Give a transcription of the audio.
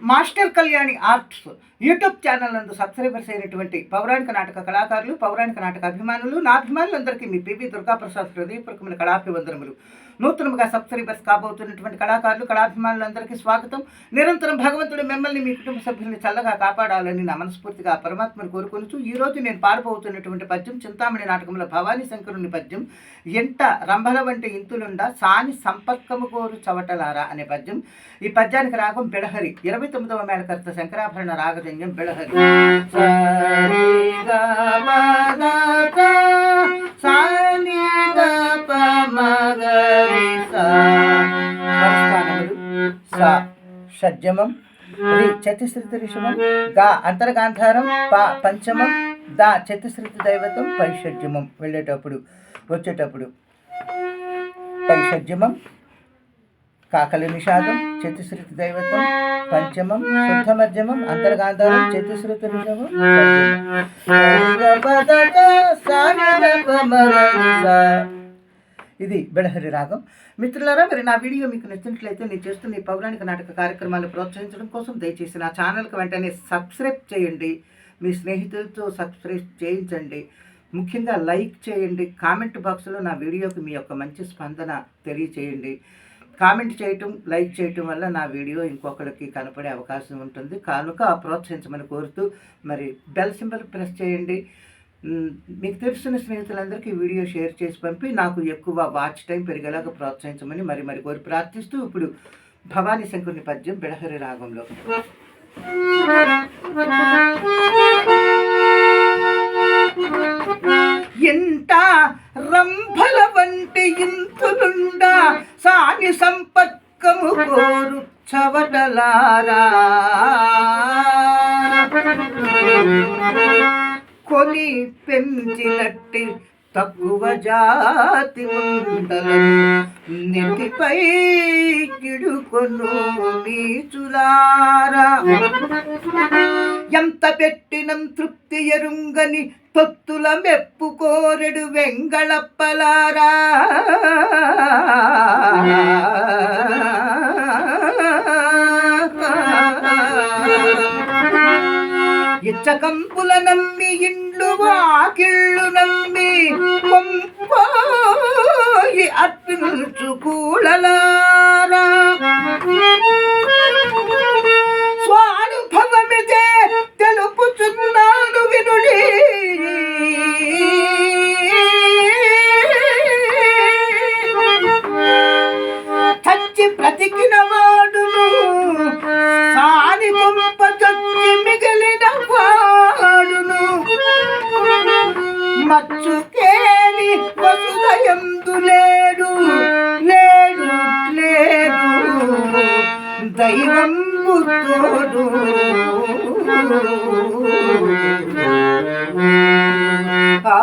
Master Kalyani arts YouTube channel నందు subscribers అయినటువంటి పౌరాణిక నాటక కళాకారులు, పౌరాణిక నాటక అభిమానులు, నా అభిమానులందరికీ మీ పివి దుర్గాప్రసాద్ హృదయపూర్వకమైన కళాభివందనములు. నూతనంగా సబ్స్క్రైబర్స్ కాబోతున్నటువంటి కళాకారులు, కళాభిమానులందరికీ స్వాగతం. నిరంతరం భగవంతుడు మిమ్మల్ని, మీ కుటుంబ సభ్యుల్ని చల్లగా కాపాడాలని నా మనస్ఫూర్తిగా పరమాత్మను కోరుకొనుచు ఈరోజు నేను పాడబోతున్నటువంటి పద్యం చింతామణి నాటకంలో భవానీ శంకరుని పద్యం ఎంట రంభల వంటి ఇంతులుండా సాని సంపర్కము కోరు చవటలారా అనే పద్యం. ఈ పద్యానికి రాగం బిళహరి. 29వ మేళకర్త శంకరాభరణ రాగజన్యం బిళహరి. షడ్జమం, రి చతుశ్రుతి రిషభం, గా అంతర్గాంధారం, ప పంచమం, దా చతుశ్రుతి దైవతం, పై షడ్జమం. వెళ్ళేటప్పుడు వచ్చేటప్పుడు పై షడ్జమం, కాకలి నిషాదం, చతుశ్రుతి దైవతం, పంచమం, శుద్ధ మధ్యమం, అంతర్గాంధారం, చతుశ్రుతి రిషభం. ఇది బిళహరి రాగం. మిత్రులారా, మరి నా వీడియో మీకు నచ్చినట్లయితే నేను చేస్తున్న ఈ పౌరాణిక నాటక కార్యక్రమాలు ప్రోత్సహించడం కోసం దయచేసి నా ఛానల్కి వెంటనే సబ్స్క్రైబ్ చేయండి. మీ స్నేహితులతో సబ్స్క్రైబ్ చేయించండి. ముఖ్యంగా లైక్ చేయండి. కామెంట్ బాక్స్లో నా వీడియోకి మీ యొక్క మంచి స్పందన తెలియచేయండి. కామెంట్ చేయటం, లైక్ చేయటం వల్ల నా వీడియో ఇంకొకరికి కనపడే అవకాశం ఉంటుంది కనుక ప్రోత్సహించమని కోరుతూ మరి బెల్ సింబల్ ప్రెస్ చేయండి. మీకు తెలిసిన స్నేహితులందరికీ వీడియో షేర్ చేసి పంపి నాకు ఎక్కువ వాచ్ టైం పెరిగేలాగా ప్రోత్సహించమని మరి కోరి ప్రార్థిస్తూ ఇప్పుడు భవానీ శంకరుని పద్యం బిళహరి రాగంలో. ఎంట రంభల వంటి ఇంతులుండా సాని సంపర్కము కోరు చవటలారా, కొని పెంచినట్టి తక్కువ జాతి ముందలను నెత్తిపై కిడుకొను నీచులారా, ఎంత పెట్టినం తృప్తి ఎరుంగని తొత్తుల మెప్పు కోరెడు వెంగళప్పలారా, ఇచ్చకంపుల నమ్మి ఇండ్లు వాకిళ్ళు నమ్మి కొంపోయి అర్పించు కూళలారా, స్వానుభవమిదే తెలుపుచున్నాను వినుడి, చచ్చి బ్రతికిన వాడును సాని కొంప చచ్చి మిగిలిన వాడును, మచ్చుకేని వసుదయందు లేడు లేడు లేడు దైవం తోడు. ఆ